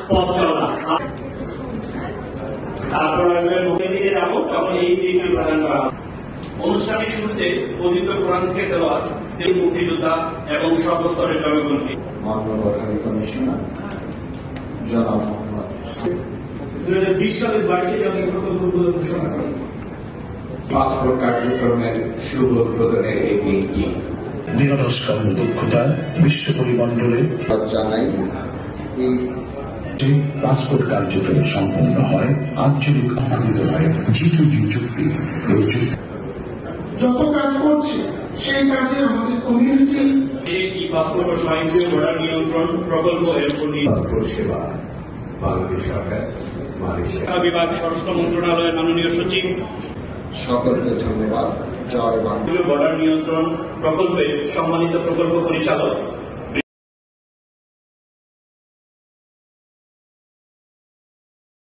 পথ চলা। তারপর দিকে যাবো তখন এই দিকটি প্রদান করা হবে। অনুষ্ঠানের শুরুতে পবিত্র কোরআন থেকে তেলাওয়াত, মুক্তিযোদ্ধা এবং সর্বস্তরের জনগণকে মাননীয় হাই কমিশনার জনাব মোহাম্মদ 2020 সালের 22 জানুয়ারি প্রকল্পগুলো ঘোষণা করেন। পাসপোর্ট কার্যক্রমের শুভ উদ্বোধনের এই দিনটি নিরলস কর্মদক্ষতা বিশ্ব পরিমণ্ডলে জানাই এই পাসপোর্ট কার্যক্রম সম্পন্ন হয়, আঞ্চলিক অনুমোদিত হয় G2G চুক্তি। এই চুক্তি যত কাজ করছে সেই কাজে আমাদের কমিউনিটি ই পাসপোর্ট ও স্বয়ংক্রিয় বর্ডার নিয়ন্ত্রণ প্রকল্প এর উপর পাসপোর্ট সেবা বাংলাদেশ সরকার মালয়েশিয়া বিভাগ স্বরাষ্ট্র মন্ত্রণালয়ের মাননীয় সচিব সকলকে ধন্যবাদ। জয় বাংলা। বর্ডার নিয়ন্ত্রণ প্রকল্পের সম্মানিত প্রকল্প পরিচালক